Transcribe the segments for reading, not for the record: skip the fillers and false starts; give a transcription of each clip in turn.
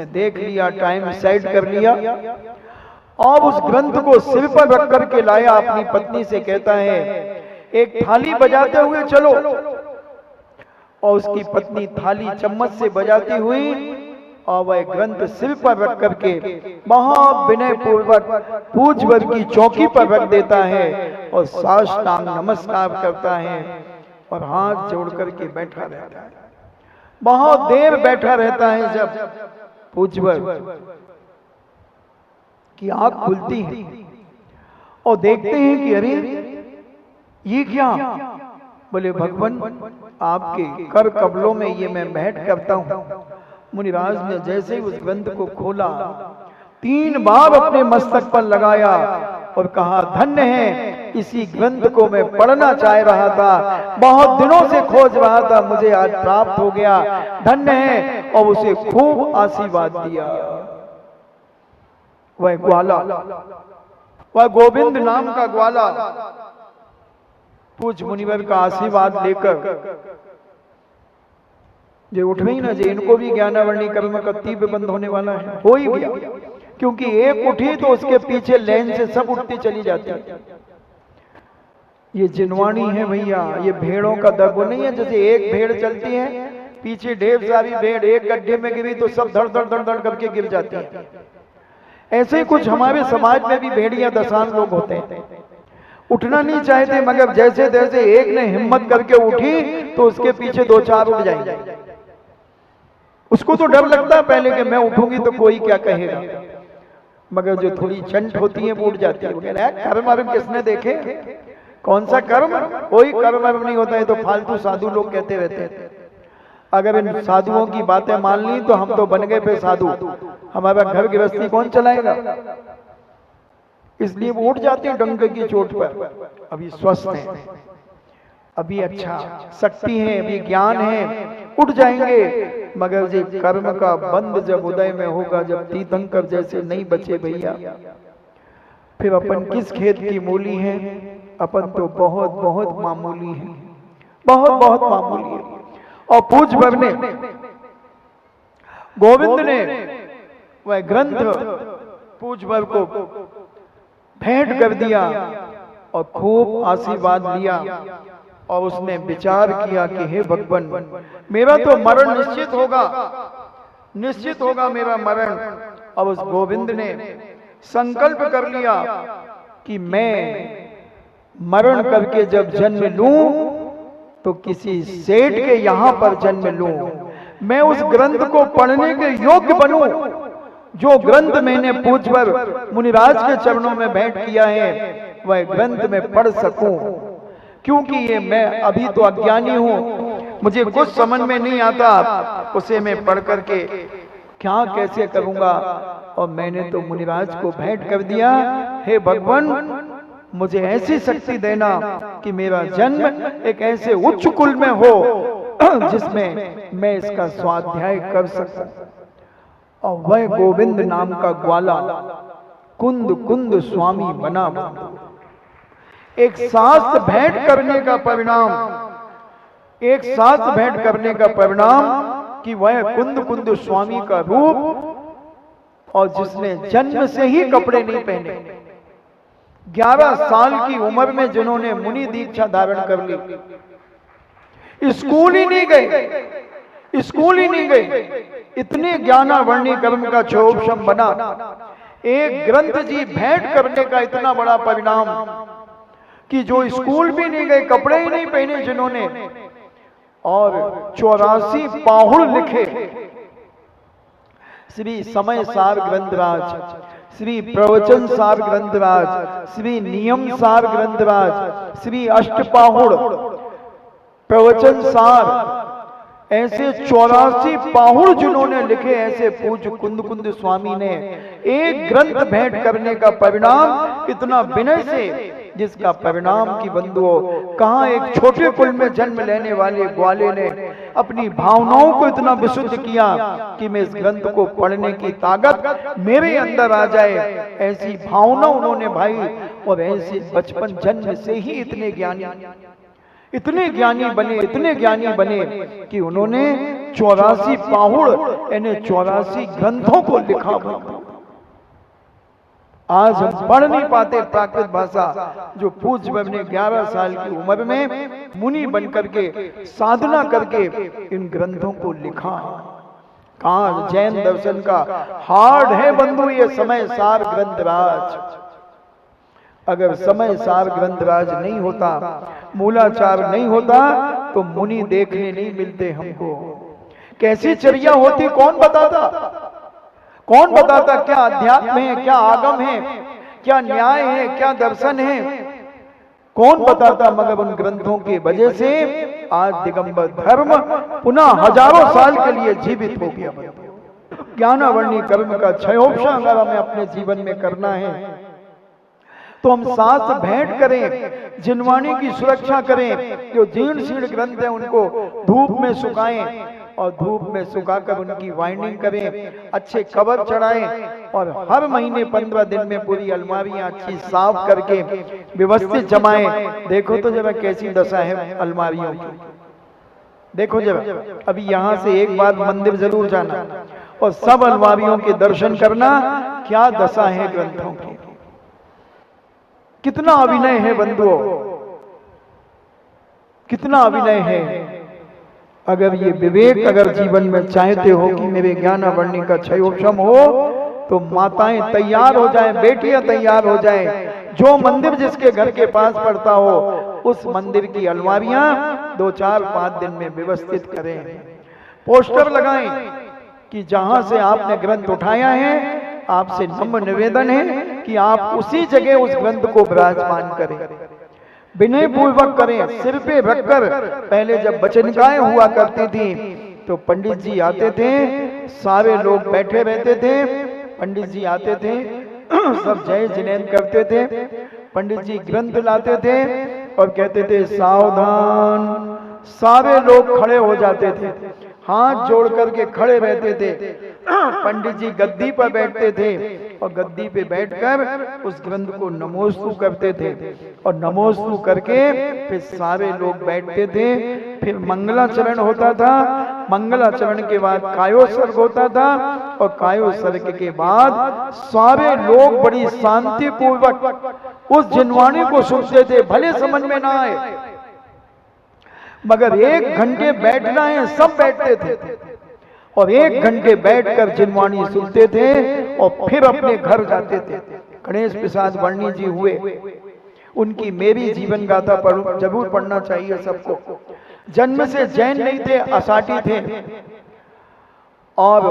उसने देख लिया, टाइम सेट कर लिया और उस ग्रंथ को सिर पर रख करके लाया। अपनी पत्नी से कहता है एक थाली बजाते हुए चलो, और उसकी पत्नी थाली चम्मच से बजाती हुई और वह ग्रंथ सिर पर रख करके महाविनय पूर्वक पूजवर की चौकी पर रख देता है और साष्टांग नमस्कार करता है और हाथ जोड़ करके बैठा रहता है। बहुत देर बैठा रहता है। जब पूजवर की आंख खुलती है और देखते हैं कि अरे ये क्या? बोले भगवान आपके कर कबलों में ये मैं भेंट करता हूं। मुनिराज ने जैसे ही उस ग्रंथ को खोला 3 बार अपने मस्तक पर लगाया और कहा धन्य है, इसी ग्रंथ को मैं पढ़ना चाह रहा था, बहुत दिनों से खोज रहा था, मुझे आज प्राप्त हो गया, धन्य है। और उसे खूब आशीर्वाद दिया। वह ग्वाला, वह गोविंद नाम का ग्वाला पूज मुनिवर का आशीर्वाद लेकर जो उठ गई ना, जो इनको भी ज्ञानावरणी कर्म का तीव्र बंद होने वाला है, हो ही गया। क्योंकि एक उठी तो उसके पीछे लाइन से सब उठती चली जाती है। ये जिनवाणी है भैया, ये भेड़ों का दर्द नहीं है। जैसे एक भेड़ चलती है, पीछे ढेर सारी भेड़, एक गड्ढे में गिरी तो सब धड़ धड़ धड़ धड़ करके गिर जाती है। ऐसे ही कुछ हमारे समाज में भी भेड़िया दसान लोग होते हैं, उठना नहीं चाहते, मगर जैसे जैसे एक ने हिम्मत करके उठी तो उसके पीछे 2-4 उठ जाएंगे। उसको तो डर लगता है पहले कि मैं उठूंगी तो कोई क्या कहेगा, मगर जो थोड़ी चंट होती है वो उठ जाती है। कर्म वर्म किसने देखे? कौन सा कर्म? कोई कर्म वर्म नहीं होता है, तो फालतू साधु लोग कहते रहते हैं। अगर इन साधुओं की बातें मान ली तो हम तो बन गए पे साधु, हमारा घर गृहस्थी कौन चलाएगा? इसलिए वो उठ जाते हैं डंके की चोट पर। अभी स्वस्थ हैं, अभी अच्छा शक्ति है, अभी ज्ञान है, उठ जाएंगे। मगर ये कर्म का बंध जब उदय में होगा, जब तीर्थंकर जैसे नहीं बचे भैया, फिर अपन किस खेत की मूली है? अपन तो बहुत बहुत मामूली है, बहुत बहुत मामूली है। और पूजवर ने, गोविंद ने वह ग्रंथ पूजवर को भेंट कर दिया और खूब आशीर्वाद लिया। और उसने विचार किया कि हे भगवान, मेरा तो मरण निश्चित होगा, निश्चित होगा मेरा मरण। अब उस गोविंद ने संकल्प कर लिया कि मैं मरण करके जब जन्म लूं तो किसी सेठ के यहां पर जन्म लूं, मैं उस ग्रंथ को पढ़ने के योग्य बनूं, जो ग्रंथ मैंने पूजवर मुनिराज के चरणों में भेंट किया है वह ग्रंथ में पढ़ सकूं। क्योंकि ये मैं अभी तो अज्ञानी हूं, मुझे कुछ समझ में नहीं आता, उसे मैं पढ़ करके क्या कैसे करूंगा। और मैंने तो मुनिराज को भेंट कर दिया, हे भगवान मुझे ऐसी शक्ति देना कि मेरा जन्म एक ऐसे उच्च कुल में हो जिसमें मैं इसका स्वाध्याय कर सकूं। और वह गोविंद नाम का ग्वाला कुंद कुंद स्वामी बना। एक शास्त्र भेंट करने का परिणाम, एक शास्त्र भेंट करने का परिणाम कि वह कुंद कुंद स्वामी का रूप, और जिसने जन्म से ही कपड़े नहीं पहने, 11 साल की उम्र में जिन्होंने मुनि दीक्षा धारण कर ली, स्कूल ही नहीं गए, स्कूल ही नहीं गए, इतने ज्ञानावर्णी कर्म का क्षोभशम बना। एक ग्रंथ जी भेंट करने का इतना बड़ा परिणाम कि जो स्कूल भी नहीं गए, कपड़े ही नहीं पहने जिन्होंने, और 84 पाहुड़ लिखे, श्री समय सार ग्रंथराज, श्री प्रवचन सार ग्रंथराज, श्री नियम सार ग्रंथराज, श्री अष्टपाहुड़ प्रवचन सार, ऐसे 84 पाहुड़ जिन्होंने लिखे, ऐसे पूज्य कुंद कुंद स्वामी ने एक ग्रंथ भेंट करने का परिणाम इतना विनय से, जिसका परिणाम की बंधुओं कहां एक छोटे कुल में जन्म लेने वाले ग्वाले ने अपनी भावनाओं को इतना विशुद्ध किया कि मैं इस ग्रंथ को पढ़ने की ताकत मेरे अंदर आ जाए, ऐसी भावना उन्होंने भाई। और ऐसे बचपन जन्म से ही इतने ज्ञानी, इतने ज्ञानी बने, इतने ज्ञानी बने कि उन्होंने 84 पाहुड़ यानी 84 ग्रंथों को लिखा। आज हम पढ़ नहीं पाते प्राकृत भाषा, जो पूज्य बाबा ने 11 साल की उम्र में मुनि बन करके साधना करके इन ग्रंथों को लिखा। कहा जैन दर्शन का हार्ड है बंधु ये समय सार ग्रंथराज। अगर समय सार ग्रंथराज नहीं होता, मूलाचार नहीं होता, तो मुनि देखने नहीं मिलते हमको। कैसी चर्या होती कौन बताता? कौन बताता क्या अध्यात्म है, क्या आगम है, क्या न्याय है, क्या दर्शन है? कौन बताता? मगर उन ग्रंथों की वजह से आज दिगंबर धर्म पुनः हजारों साल के लिए जीवित हो गया। ज्ञानावर्णी कर्म का क्षयोपश अगर हमें अपने जीवन में करना है तो हम साथ भेंट करें, जिनवाणी की सुरक्षा करें। जो जीर्ण शीर्ण ग्रंथ है उनको धूप में सुखाएं और धूप में सुखाकर उनकी वाइंडिंग करें, अच्छे कवर चढ़ाएं और हर महीने 15 दिन में पूरी अलमारियां अच्छी साफ करके व्यवस्थित जमाएं। देखो तो जरा कैसी दशा है अलमारियों की, देखो जरा। अभी यहाँ से एक बार मंदिर जरूर जाना और सब अलमारियों के दर्शन करना, क्या दशा है ग्रंथों की। कितना अभिनय है बंधुओं, कितना अभिनय है। अगर ये विवेक अगर जीवन में चाहते हो कि मेरे ज्ञानावर्णी का क्षयोपशम हो, तो माताएं तैयार हो जाएं, बेटियां तैयार हो जाएं। जो मंदिर जिसके घर के पास पड़ता हो उस मंदिर की अलमारियां 2, 4, 5 दिन में व्यवस्थित करें। पोस्टर लगाएं कि जहां से आपने ग्रंथ उठाया है, आपसे नम्र निवेदन है कि आप उसी जगह उस ग्रंथ को विराजमान करें, विनय पूर्वक करें, सिर पे रखकर। पहले जब वचनकाएं हुआ करती थी तो पंडित जी आते थे, सारे लोग बैठे रहते थे, पंडित जी आते थे, सब जय जिनेंद्र करते थे। पंडित जी ग्रंथ लाते थे और कहते थे सावधान। सारे लोग खड़े हो जाते थे, हाथ जोड़ करके खड़े रहते थे। पंडित जी गद्दी पर बैठते थे और गद्दी पे बैठकर उस ग्रंथ को नमोस्तु करते थे और नमोस्तु करके फिर सारे लोग बैठते थे। फिर मंगलाचरण होता था, मंगलाचरण के बाद कायोत्सर्ग होता था और कायोत्सर्ग के बाद सारे लोग बड़ी शांति पूर्वक उस जिनवाणी को सुनते थे। भले समझ में ना आए मगर 1 घंटे बैठना है, सब बैठते थे और 1 घंटे बैठकर जिनवाणी सुनते थे और फिर अपने घर जाते थे। गणेश प्रसाद वर्णी जी हुए, उनकी मेरी जीवन गाथा जरूर पढ़ना चाहिए सबको। जन्म से जैन नहीं थे, असाटी थे और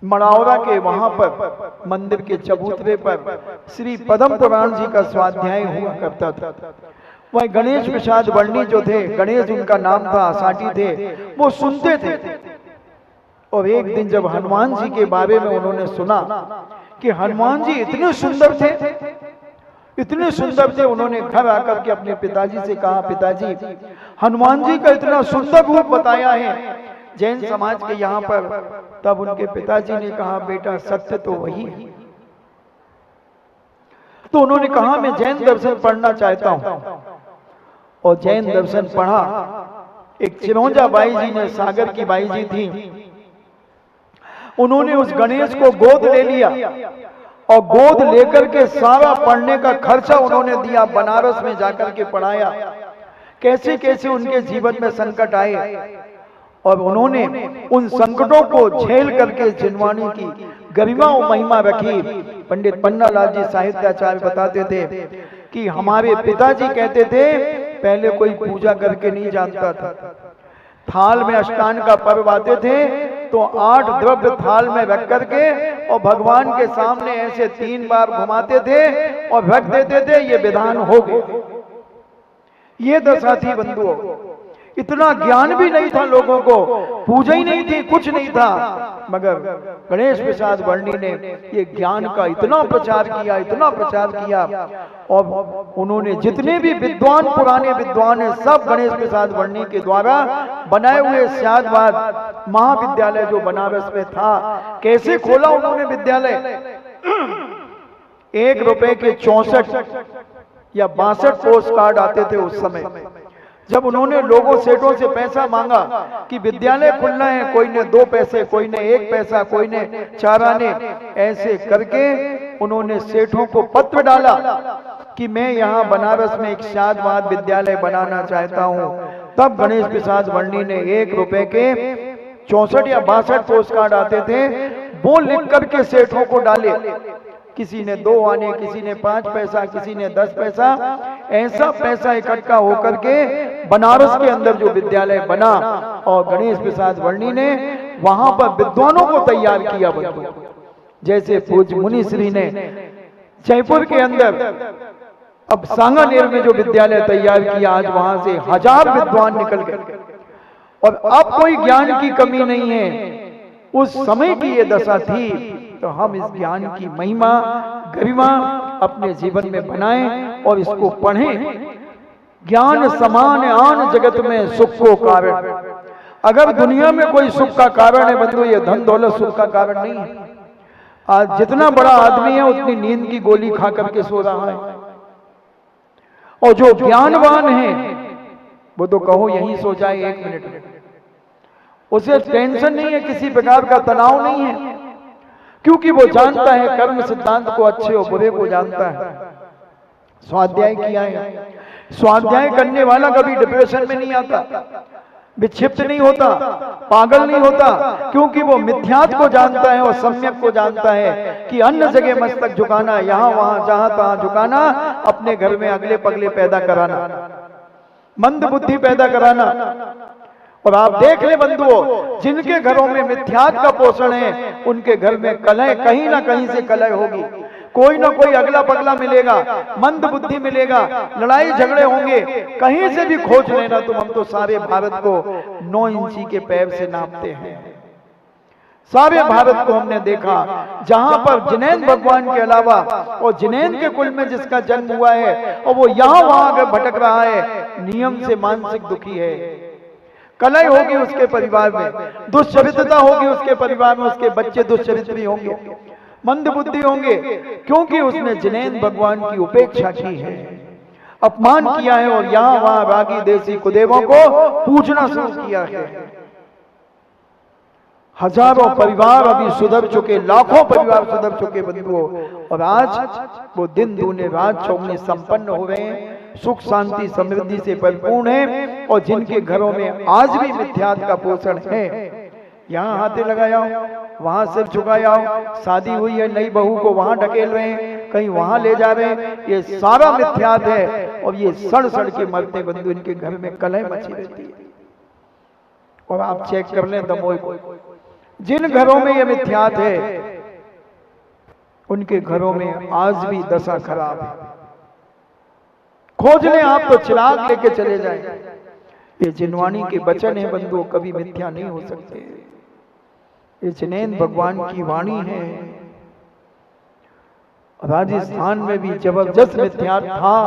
मड़ावरा के वहां पर मंदिर के चबूतरे पर श्री पद्म पुराण जी का स्वाध्याय हुआ करता था। वह गणेश प्रसाद वर्णी जो थे, गणेश उनका नाम था, असाटी थे, वो सुनते थे। और एक दिन जब हनुमान जी के बारे में उन्होंने सुना कि हनुमान जी इतने सुंदर थे, इतने सुंदर थे, उन्होंने घर आकर के अपने पिताजी से कहा, पिताजी हनुमान जी का इतना सुंदर रूप बताया है जैन समाज के यहाँ पर। तब उनके पिताजी ने कहा, बेटा सत्य तो वही है। तो उन्होंने कहा, मैं जैन दर्शन पढ़ना चाहता हूं और जैन दर्शन पढ़ा। एक चिरौंजा बाई जी ने, सागर की बाई जी थी, उन्होंने उस गणेश को गोद ले लिया और गोद लेकर के सारा पढ़ने का खर्चा उन्होंने दिया, बनारस में जाकर के पढ़ाया। कैसे कैसे उनके जीवन में संकट आए और उन्होंने उन संकटों को झेल करके जिनवाणी की गरिमा और महिमा रखी। पंडित पन्नालाल जी साहित्याचार्य बताते थे कि हमारे पिताजी कहते थे पहले कोई पूजा करके नहीं जानता था। थाल में अष्टांग का पर्व आते थे तो 8 द्रव्य थाल में रख करके और भगवान के सामने ऐसे 3 बार घुमाते थे और रख देते थे, ये विधान हो गए। ये दशा थी बंधुओं। इतना ज्ञान भी नहीं था लोगों को, पूजा ही नहीं थी, कुछ नहीं था। मगर गणेश प्रसाद वर्णी ने ये ज्ञान का इतना प्रचार किया, इतना प्रचार किया और उन्होंने जितने भी विद्वान, पुराने विद्वान हैं, सब गणेश प्रसाद वर्णी के द्वारा बनाए हुए शादवाद महाविद्यालय जो बनारस में था, कैसे खोला उन्होंने विद्यालय। 1 रुपए के 64 या 62 पोस्ट कार्ड आते थे उस समय। जब उन्होंने लोगों सेठों से पैसा मांगा कि विद्यालय खुलना है, कोई ने 2 पैसे, कोई ने 1 पैसा, कोई ने 4 आने, ऐसे करके उन्होंने सेठों को पत्र डाला कि मैं यहाँ बनारस में एक शादवाद विद्यालय बनाना चाहता हूँ। तब गणेश प्रसाद वर्णी ने 1 रुपए के 64 या 62 पोस्ट कार्ड आते थे, वो लिख करके सेठों को डाले। किसी ने 2 आने, किसी ने 5 पैसा, किसी ने 10 पैसा, ऐसा पैसा इकट्ठा होकर के बनारस के अंदर जो विद्यालय बना, और गणेश प्रसाद वर्णी ने वहां पर विद्वानों को तैयार किया। जैसे पूज्य मुनि श्री ने जयपुर के अंदर अब सांगानेर में जो विद्यालय तैयार किया, आज वहां से 1000 विद्वान निकल गए। और अब कोई ज्ञान की कमी नहीं है, उस समय की ये दशा थी। तो हम इस ज्ञान की महिमा गरिमा अपने जीवन में बनाएं और इसको पढ़ें। ज्ञान समान आन जगत में सुख को कारण। अगर दुनिया में कोई सुख का कारण है बंधु, ये धन दौलत सुख का कारण नहीं है। आज जितना बड़ा आदमी है उतनी नींद की गोली खा करके सो रहा है, और जो ज्ञानवान है वो तो कहो यहीं सो जाए 1 मिनट में, उसे टेंशन नहीं है, किसी प्रकार का तनाव नहीं है, क्योंकि वो जानता है कर्म सिद्धांत को, अच्छे और बुरे को जानता है। स्वाध्याय किया है, स्वाध्याय करने वाला कभी डिप्रेशन में नहीं आता, विक्षिप्त नहीं होता, पागल नहीं होता, क्योंकि वो मिथ्यात को जानता है और सम्यक को जानता है कि अन्य जगह मस्तक झुकाना, यहाँ वहां जहां तहां झुकाना, अपने घर में अगले पगले पैदा कराना, मंद बुद्धि पैदा कराना। और आप देख ले बंधुओं, जिनके घरों में मिथ्यात का पोषण है उनके घर में कलह, कहीं ना कहीं से कलह होगी, कोई ना कोई अगला पगला मिलेगा, मंद बुद्धि मिलेगा, लड़ाई झगड़े होंगे। कहीं से भी खोज लेना तुम, हम तो सारे भारत को 9 इंची के पैर से नापते हैं। सारे भारत को हमने देखा, जहां पर जिनेंद्र भगवान के अलावा और जिनेंद्र के कुल में जिसका जन्म हुआ है और वो यहाँ वहां अगर भटक रहा है, नियम से मानसिक दुखी है। कलह होगी उसके परिवार में, दुष्चरित्रता होगी उसके परिवार में, उसके बच्चे दुष्चरित्री होंगे, मंद बुद्धि होंगे, क्योंकि उसने जिनेंद्र भगवान की उपेक्षा की है, अपमान किया है, और यहां वहां रागी देसी कुदेवों को पूजना शुरू किया है। हजारों परिवार अभी सुधर चुके, लाखों परिवार सुधर चुके बंधुओं, और आज वो दिन दूने रात चौगुने संपन्न हो रहे हैं, सुख शांति समृद्धि से परिपूर्ण है। और जिनके घरों में आज भी मिथ्यात का पोषण है, यहाँ हाथे लगाया हो, वहां सिर झुकाया हो, शादी हुई है नई बहू को वहां ढकेल रहे हैं, कहीं वहां ले जा रहे हैं, ये सारा मिथ्यात है। और ये सड़ सड़ के मरते बंधु, इनके घर में कलह मची रहती है। और आप चेक कर लें दमोह को, जिन घरों में ये मिथ्यात है उनके घरों में आज भी दशा खराब है। खोज लें आप तो चिराग लेके चले जाएं। ये जिनवाणी के वचन है बंधुओं, कभी मिथ्या नहीं हो सकते। ये जिनेंद्र भगवान की वाणी है। राजस्थान में भी जबरदस्त मिथ्यात था,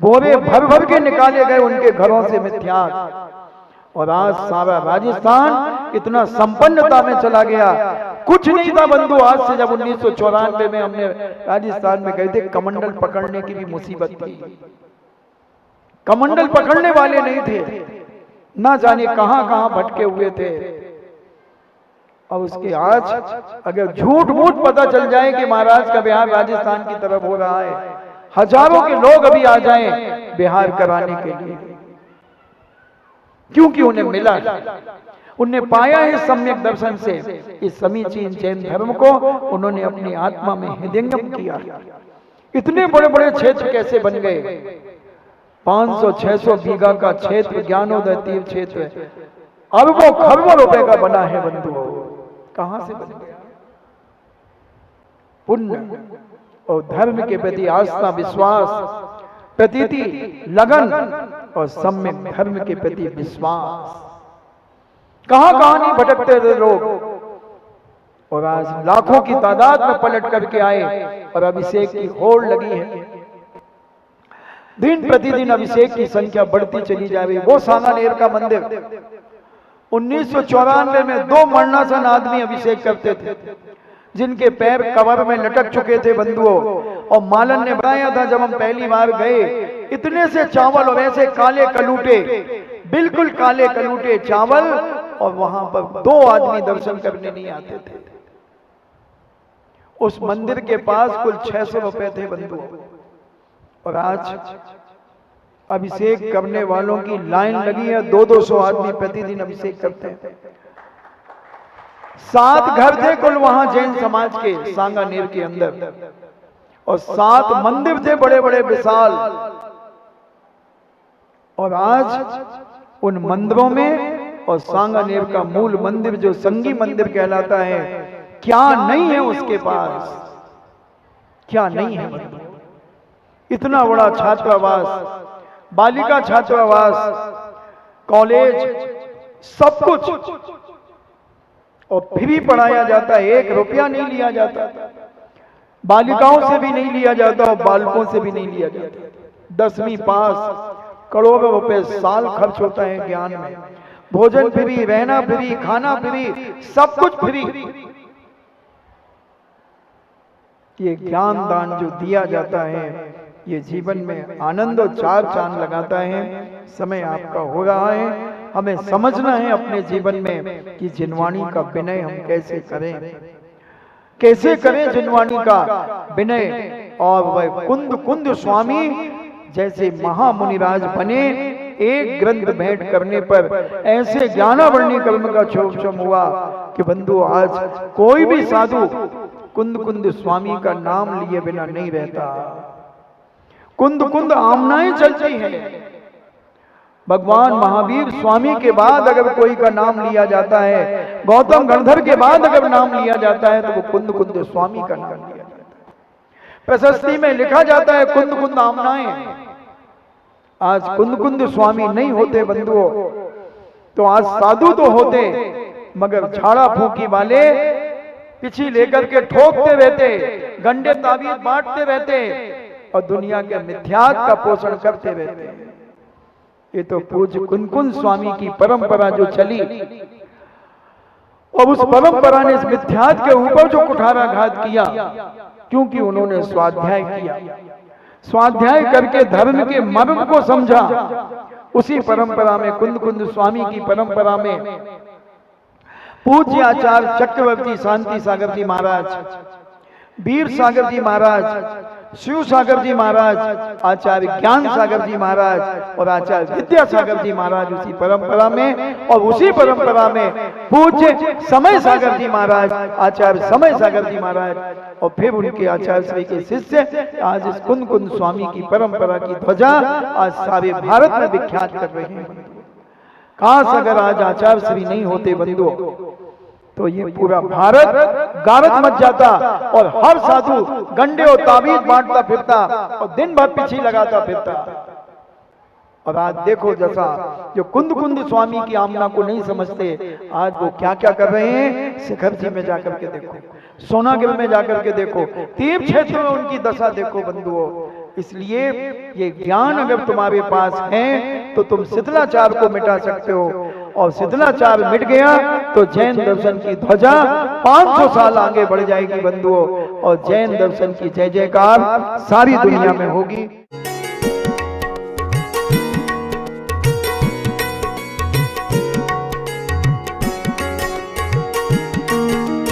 बोरे भर भर के निकाले गए उनके घरों से मिथ्यात। और आज सारा राजस्थान इतना संपन्नता में चला गया, कुछ नहीं था बंधु। आज से जब 1994 में हमने राजस्थान में गए थे, कमंडल पकड़ने की भी मुसीबत थी, कमंडल पकड़ने वाले नहीं थे, ना जाने कहां कहां भटके हुए थे। और उसके आज अगर झूठ मूठ पता चल जाए कि महाराज का बिहार राजस्थान की तरफ हो रहा है, हजारों के लोग अभी आ जाएं बिहार कराने के लिए, क्योंकि उन्हें मिला, उन्हें पाया है सम्यक दर्शन से इस समीचीन जैन धर्म को, उन्होंने अपनी आत्मा में हृदयंगम किया। इतने बड़े बड़े क्षेत्र कैसे बन गए, 500-600 बीघा का क्षेत्र, ज्ञानोदय तीर्थ क्षेत्र अरबों खरबों रुपए का बना है बंधुओं, कहां से बन गया? पुण्य और धर्म के प्रति आस्था, विश्वास, प्रतीति, लगन और सम्यक धर्म के प्रति विश्वास, कहां कहां नहीं भटकते थे लोग। और आज लाखों की तादाद में पलट करके आए और अभिषेक की होड़ लगी है। दिन प्रतिदिन अभिषेक की संख्या बढ़ती चली जा रही। वो सांगानेर का मंदिर 1994 में 2 मरणासन आदमी अभिषेक करते थे, जिनके पैर कवर में लटक चुके थे बंधुओं, और मालन ने बताया था जब हम पहली बार गए, इतने से चावल और ऐसे काले कलूटे, बिल्कुल काले कलूटे चावल, और वहां पर 2 आदमी दर्शन करने नहीं आते थे। उस मंदिर के पास कुल 600 रुपए थे बंधुओं, और आज अभिषेक करने वालों की लाइन लगी है, 200 आदमी प्रतिदिन अभिषेक करते हैं। 7 घर थे कुल वहां जैन समाज के सांगानेर के अंदर, और 7 मंदिर थे बड़े बड़े विशाल। और आज उन मंदिरों में और सांगानेर का मूल मंदिर जो संगी मंदिर कहलाता है, क्या नहीं है उसके पास, क्या नहीं है। इतना बड़ा छात्रावास, बालिका छात्रावास, कॉलेज, सब कुछ, और फ्री पढ़ाया जाता है, 1 रुपया नहीं लिया जाता, बालिकाओं से भी नहीं लिया जाता और बालकों से भी नहीं लिया जाता। 10वीं पास, करोड़ों रुपए साल खर्च होता है ज्ञान में, भोजन फ्री, रहना फ्री, खाना फ्री, सब कुछ फ्री। ये ज्ञान दान जो दिया जाता है, ये जीवन में आनंद और 4 चांद लगाता है। समय आपका हो रहा है, हमें समझना है अपने जीवन में कि जिनवाणी का विनय हम कैसे करें, कैसे करें जिनवाणी का विनय। और वह कुंद कुंद स्वामी जैसे महामुनिराज बने, एक ग्रंथ भेंट करने पर ऐसे ज्ञानावर्णी कर्म का क्षोभम हुआ कि बंधु आज कोई भी साधु कुंद कुंद स्वामी का नाम लिए बिना नहीं रहता। कुंद कुंद आमनाएं चलती हैं। भगवान महावीर स्वामी के बाद अगर कोई का नाम लिया जाता है, गौतम गणधर के बाद अगर नाम लिया जाता है, तो वो कुंद कुंद स्वामी का नाम लिया जाता है। प्रशस्ति में लिखा जाता है कुंद कुंद आमनाएं। आज कुंद कुंद स्वामी नहीं होते बंधुओं, तो आज साधु तो होते, मगर झाड़ा फूकी वाले पिछी लेकर के ठोकते रहते, गंडे ताबीज बांटते रहते और दुनिया के मिथ्यात का पोषण करते रहते। ये तो पूज्य कुंद कुंद स्वामी की परंपरा जो चली, और उस परंपरा ने इस मिथ्यात के ऊपर जो कुठाराघात किया, क्योंकि उन्होंने स्वाध्याय किया, स्वाध्याय करके धर्म के मर्म को समझा। उसी परंपरा में कुंद कुंद स्वामी की परंपरा में पूज्य आचार्य चक्रवर्ती शांति सागर जी महाराज, वीर सागर जी महाराज, शिव सागर जी महाराज, आचार्य ज्ञान सागर जी महाराज और आचार्य विद्यासागर जी महाराज उसी परंपरा में, और उसी परंपरा में पूज्य समय सागर जी महाराज, आचार्य समय सागर जी महाराज, और फिर उनके आचार्य श्री के शिष्य आज इस कुंद कुंद स्वामी की परंपरा की ध्वजा आज सारे भारत में विख्यात कर रहे हैं। काश अगर आज आचार्य श्री नहीं होते बंधुओं, तो ये पूरा भारत गारत मच जाता और हर साधु गंडे और ताबीज बांटता फिरता और दिन भर पीछे लगाता फिरता। और आज देखो जैसा जो कुंद कुंद स्वामी की आमना को नहीं समझते, आज वो क्या क्या कर रहे हैं। शिखर जी में जाकर के देखो, सोनागिर में जाकर के देखो, तीर्थ क्षेत्र में उनकी दशा देखो बंधुओं। इसलिए ये ज्ञान अगर तुम्हारे पास है तो तुम शिथिलाचार को मिटा सकते हो, और शिथिलाचार मिट गया तो जैन दर्शन की ध्वजा 500 साल आगे बढ़ जाएगी बंधुओं, और जैन दर्शन की जय जयकार सारी दुनिया में होगी।